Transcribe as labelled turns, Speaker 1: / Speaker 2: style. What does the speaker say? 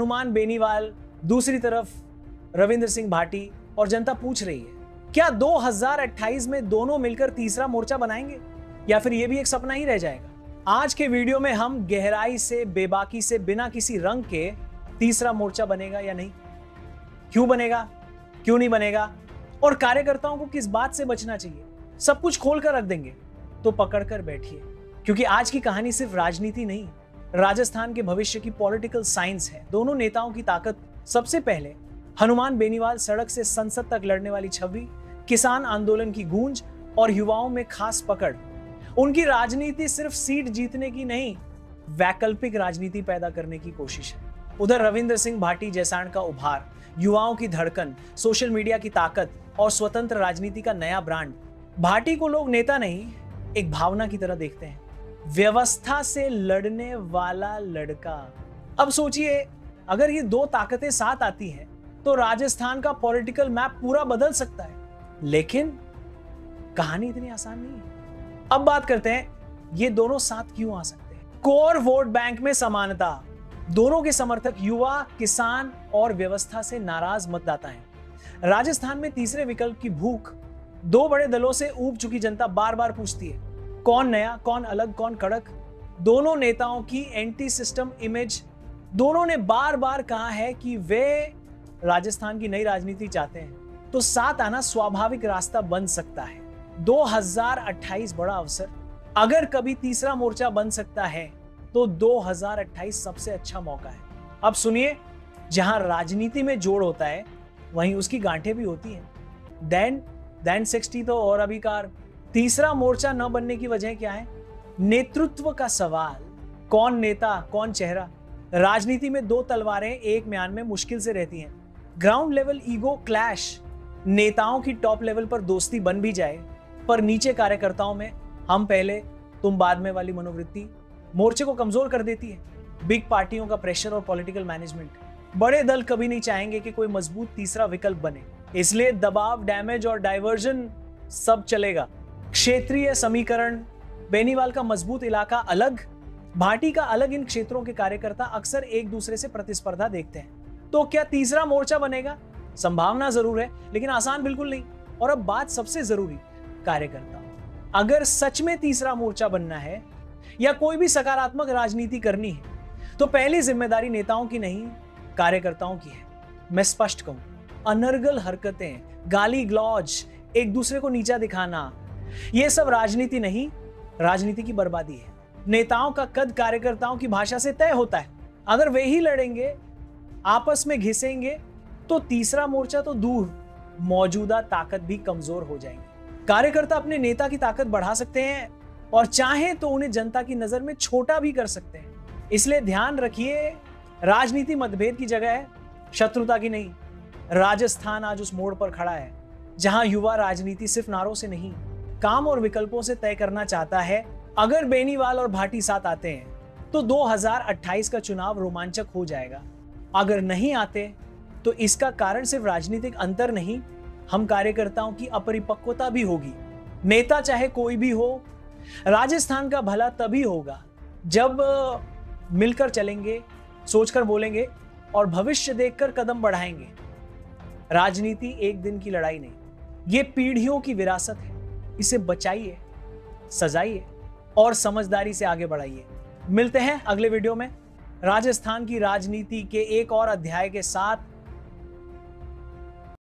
Speaker 1: हनुमान बेनीवाल, दूसरी तरफ रविंद्र सिंह भाटी, और जनता पूछ रही है क्या 2028 में दोनों मिलकर तीसरा मोर्चा बनाएंगे या फिर यह भी एक सपना ही रह जाएगा। आज के वीडियो में हम गहराई से, बेबाकी से, बिना किसी रंग के तीसरा मोर्चा बनेगा या नहीं, क्यों बनेगा, क्यों नहीं बनेगा, और कार्यकर्ताओं को किस बात से बचना चाहिए, सब कुछ खोलकर रख देंगे। तो पकड़कर बैठिए, क्योंकि आज की कहानी सिर्फ राजनीति नहीं, राजस्थान के भविष्य की पॉलिटिकल साइंस है। दोनों नेताओं की ताकत। सबसे पहले हनुमान बेनीवाल सड़क से संसद तक लड़ने वाली छवि, किसान आंदोलन की गूंज और युवाओं में खास पकड़। उनकी राजनीति सिर्फ सीट जीतने की नहीं, वैकल्पिक राजनीति पैदा करने की कोशिश है। उधर रविंद्र सिंह भाटी जैसाण का उभार, युवाओं की धड़कन, सोशल मीडिया की ताकत और स्वतंत्र राजनीति का नया ब्रांड। भाटी को लोग नेता नहीं, एक भावना की तरह देखते हैं, व्यवस्था से लड़ने वाला लड़का। अब सोचिए, अगर ये दो ताकतें साथ आती हैं तो राजस्थान का पॉलिटिकल मैप पूरा बदल सकता है। लेकिन कहानी इतनी आसान नहीं है। अब बात करते हैं ये दोनों साथ क्यों आ सकते हैं। कोर वोट बैंक में समानता, दोनों के समर्थक युवा, किसान और व्यवस्था से नाराज मतदाता हैं। राजस्थान में तीसरे विकल्प की भूख दो बड़े दलों से ऊब चुकी जनता बार बार पूछती है, कौन नया, कौन अलग, कौन कड़क। दोनों नेताओं की एंटी सिस्टम इमेज, दोनों ने बार बार कहा है कि वे राजस्थान की नई राजनीति चाहते हैं, तो साथ आना स्वाभाविक रास्ता बन सकता है। 2028 बड़ा अवसर, अगर कभी तीसरा मोर्चा बन सकता है तो 2028 सबसे अच्छा मौका है। अब सुनिए, जहां राजनीति में जोड़ होता है वहीं उसकी गांठें भी होती हैं। देन 60 तो और अभी कार। तीसरा मोर्चा न बनने की वजह क्या है? नेतृत्व का सवाल। कौन नेता, कौन चेहरा। राजनीति में दो तलवारें एक म्यान में मुश्किल से रहती हैं। ग्राउंड लेवल ईगो क्लैश, नेताओं की टॉप लेवल पर दोस्ती बन भी जाए पर नीचे कार्यकर्ताओं में हम पहले तुम बाद में वाली मनोवृत्ति मोर्चे को कमजोर कर देती है। बिग पार्टियों का प्रेशर और पॉलिटिकल मैनेजमेंट, बड़े दल कभी नहीं चाहेंगे कि कोई मजबूत तीसरा विकल्प बने, इसलिए दबाव, डैमेज और डाइवर्जन सब चलेगा। क्षेत्रीय समीकरण, बेनीवाल का मजबूत इलाका अलग, भाटी का अलग। इन क्षेत्रों के कार्यकर्ता अक्सर एक दूसरे से प्रतिस्पर्धा देखते हैं। तो क्या तीसरा मोर्चा बनेगा? संभावना जरूर है, लेकिन आसान बिल्कुल नहीं। और अब बात सबसे जरूरी, कार्यकर्ता। अगर सच में तीसरा मोर्चा बनना है या कोई भी सकारात्मक राजनीति करनी है तो पहली जिम्मेदारी नेताओं की नहीं, कार्यकर्ताओं की है। मैं स्पष्ट कहूं, अनर्गल हरकतें, गाली गलौज, एक दूसरे को नीचा दिखाना, यह सब राजनीति नहीं, राजनीति की बर्बादी है। नेताओं का कद कार्यकर्ताओं की भाषा से तय होता है। अगर वे ही लड़ेंगे, आपस में घिसेंगे, तो तीसरा मोर्चा तो दूर, मौजूदा ताकत भी कमजोर हो जाएंगी। कार्यकर्ता अपने नेता की ताकत बढ़ा सकते हैं और चाहे तो उन्हें जनता की नजर में छोटा भी कर सकते हैं। इसलिए ध्यान रखिए, राजनीति मतभेद की जगह है, शत्रुता की नहीं। राजस्थान आज उस मोड़ पर खड़ा है जहां युवा राजनीति सिर्फ नारों से नहीं, काम और विकल्पों से तय करना चाहता है। अगर बेनीवाल और भाटी साथ आते हैं तो 2028 का चुनाव रोमांचक हो जाएगा। अगर नहीं आते तो इसका कारण सिर्फ राजनीतिक अंतर नहीं, हम कार्यकर्ताओं की अपरिपक्वता भी होगी। नेता चाहे कोई भी हो, राजस्थान का भला तभी होगा जब मिलकर चलेंगे, सोचकर बोलेंगे और भविष्य देखकर कदम बढ़ाएंगे। राजनीति एक दिन की लड़ाई नहीं, ये पीढ़ियों की विरासत है। इसे बचाइए, सजाइए और समझदारी से आगे बढ़ाइए। मिलते हैं अगले वीडियो में राजस्थान की राजनीति के एक और अध्याय के साथ।